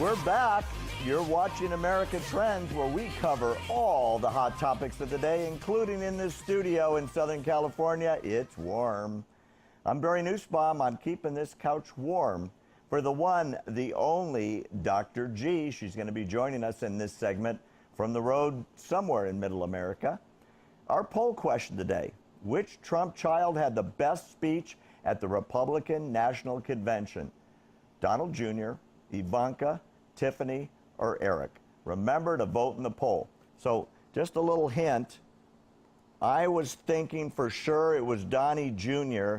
We're back. You're watching America Trends, where we cover all the hot topics of the day, including in this studio in Southern California. It's warm. I'm Barry Nussbaum. I'm keeping this couch warm for the one, the only Dr. G. She's going to be joining us in this segment from the road somewhere in Middle America. Our poll question today: which Trump child had the best speech at the Republican National Convention? Donald Jr., Ivanka, Tiffany, or Eric? Remember to vote in the poll. So just a little hint, I was thinking for sure it was Donnie Jr.,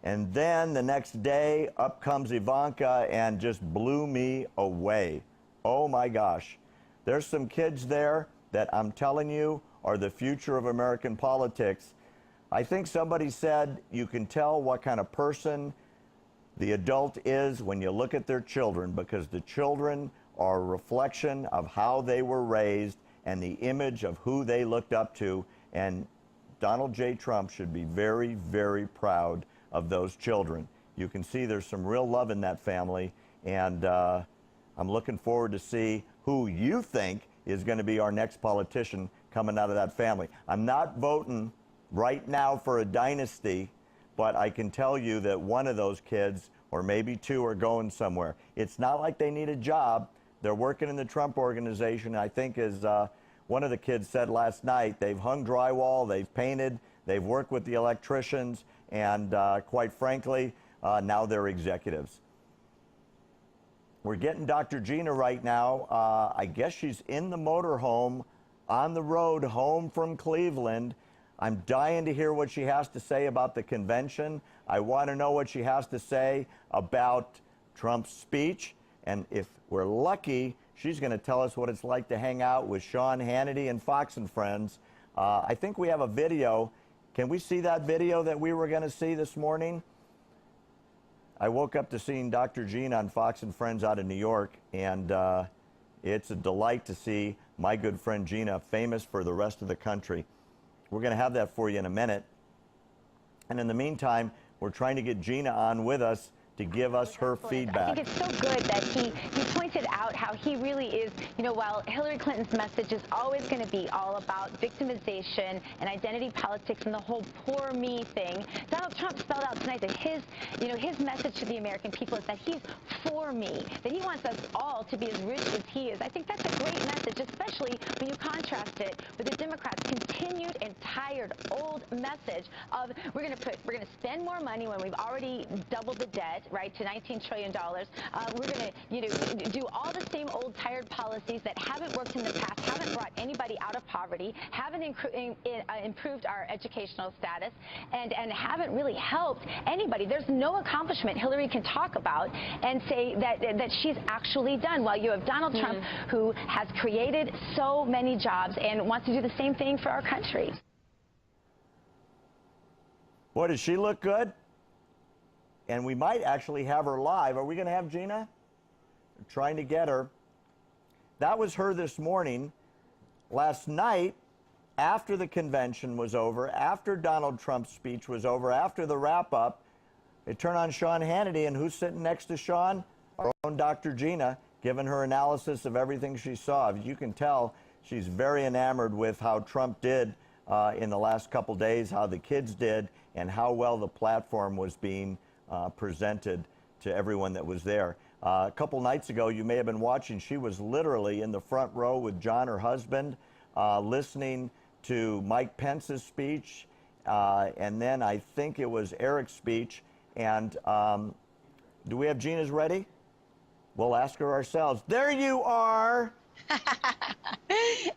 and then the next day up comes Ivanka and just blew me away. Oh my gosh. There's some kids there that I'm telling you are the future of American politics. I think somebody said you can tell what kind of person the adult is when you look at their children, because the children are a reflection of how they were raised and the image of who they looked up to. And Donald J. Trump should be very, very proud of those children. You can see there's some real love in that family, and I'm looking forward to see who you think is going to be our next politician coming out of that family. I'm not voting right now for a dynasty, but I can tell you that one of those kids, or maybe two, are going somewhere. It's not like they need a job. They're working in the Trump organization. I think, as one of the kids said last night, they've hung drywall, they've painted, they've worked with the electricians, and quite frankly, now they're executives. We're getting Dr. Gina right now. I guess she's in the motorhome on the road home from Cleveland. I'm dying to hear what she has to say about the convention. I want to know what she has to say about Trump's speech. And if we're lucky, she's going to tell us what it's like to hang out with Sean Hannity and Fox and Friends. I think we have a video. Can we see that video that we were going to see this morning? I woke up to seeing Dr. Gina on Fox and Friends out of New York, and it's a delight to see my good friend Gina, famous for the rest of the country. We're going to have that for you in a minute. And in the meantime, we're trying to get Gina on with us to give us her feedback. I think it's so good that he pointed out how he really is, you know, while Hillary Clinton's message is always going to be all about victimization and identity politics and the whole poor me thing, Donald Trump spelled out tonight that his message to the American people is that he's for me, that he wants us all to be as rich as he is. I think that's a great message, especially when you contrast it with the Democrats' continued and tired old message of we're going to spend more money when we've already doubled the debt, right, to $19 trillion. We're going to, do all the same old tired policies that haven't worked in the past, haven't brought anybody out of poverty, haven't improved our educational status, and haven't really helped anybody. There's no accomplishment Hillary can talk about and say that she's actually done, while you have Donald Trump, who has created so many jobs and wants to do the same thing for our country. Boy, does she look good? And we might actually have her live. Are we going to have Gina? We're trying to get her. That was her this morning. Last night, after the convention was over, after Donald Trump's speech was over, after the wrap-up, they turn on Sean Hannity, and who's sitting next to Sean? Our own Dr. Gina, giving her analysis of everything she saw. As you can tell, she's very enamored with how Trump did in the last couple days, how the kids did, and how well the platform was being presented to everyone that was there. A couple nights ago, you may have been watching, she was literally in the front row with John, her husband, listening to Mike Pence's speech, and then I think it was Eric's speech. And do we have Gina's ready? We'll ask her ourselves. There you are!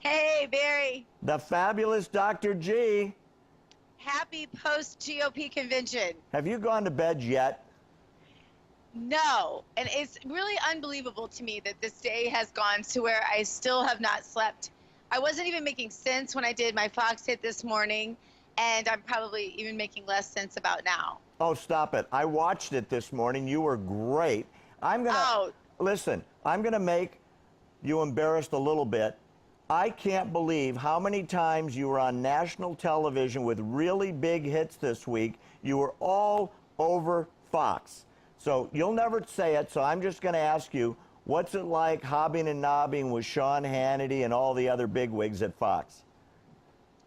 Hey, Barry. The fabulous Dr. G. Happy post-GOP convention. Have you gone to bed yet? No, and it's really unbelievable to me that this day has gone to where I still have not slept. I wasn't even making sense when I did my Fox hit this morning, and I'm probably even making less sense about now. Oh, stop it. I watched it this morning. You were great. I'm going to, listen, I'm going to make you embarrassed a little bit. I can't believe how many times you were on national television with really big hits this week. You were all over Fox. So you'll never say it, so I'm just going to ask you, What's it like hobbing and nobbing with Sean Hannity and all the other bigwigs at Fox?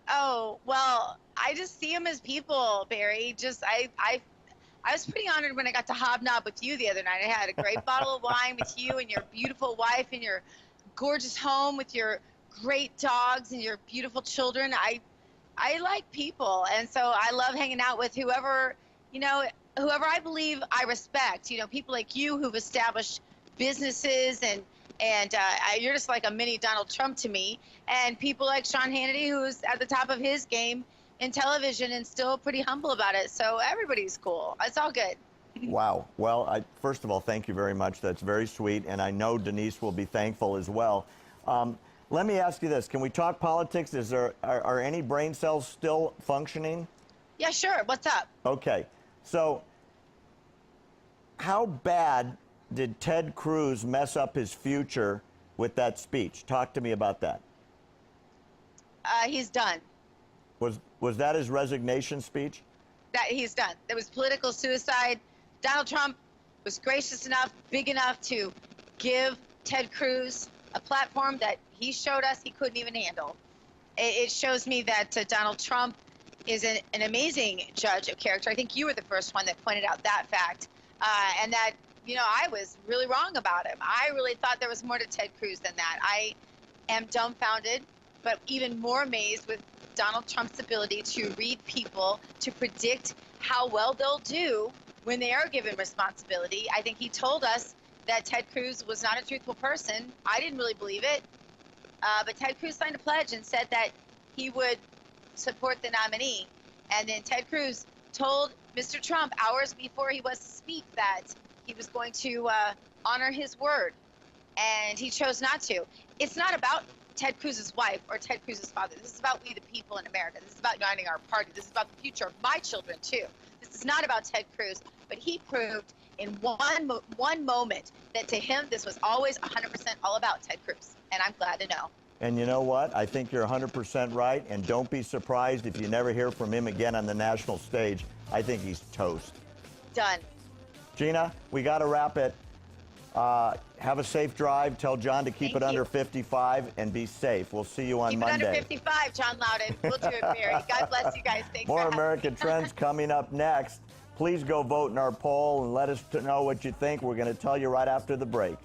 Oh, well, I just see them as people, Barry. I was pretty honored when I got to hobnob with you the other night. I had a great bottle of wine with you and your beautiful wife and your gorgeous home with your great dogs and your beautiful children. I like people, and so I love hanging out with whoever I believe I respect. People like you who've established businesses, and you're just like a mini Donald Trump to me. And people like Sean Hannity, who's at the top of his game in television and still pretty humble about it. So everybody's cool. It's all good. Wow. Well, first of all, thank you very much. That's very sweet, and I know Denise will be thankful as well. Let me ask you this. Can we talk politics? Are any brain cells still functioning? Yeah, sure. What's up? Okay. So how bad did Ted Cruz mess up his future with that speech? Talk to me about that. He's done. Was that his resignation speech? That he's done. There was political suicide. Donald Trump was gracious enough, big enough to give Ted Cruz a platform that he showed us he couldn't even handle. It shows me that Donald Trump is an amazing judge of character. I think you were the first one that pointed out that fact, and that, I was really wrong about him. I really thought there was more to Ted Cruz than that. I am dumbfounded, but even more amazed with Donald Trump's ability to read people, to predict how well they'll do when they are given responsibility. I think he told us that Ted Cruz was not a truthful person. I didn't really believe it. But Ted Cruz signed a pledge and said that he would support the nominee. And then Ted Cruz told Mr. Trump hours before he was to speak that he was going to honor his word. And he chose not to. It's not about Ted Cruz's wife or Ted Cruz's father. This is about we the people in America. This is about uniting our party. This is about the future of my children, too. This is not about Ted Cruz, but he proved in one moment that to him this was always 100% all about Ted Cruz, and I'm glad to know. And you know what? I think you're 100% right, and don't be surprised if you never hear from him again on the national stage. I think he's toast. Done. Gina, we got to wrap it. Have a safe drive. Tell John to keep it under 55 and be safe. We'll see you on Monday. Keep it under 55, John Loudon. We'll do it, Mary. God bless you guys. Thanks More for having American me. Trends coming up next. Please go vote in our poll and let us know what you think. We're going to tell you right after the break.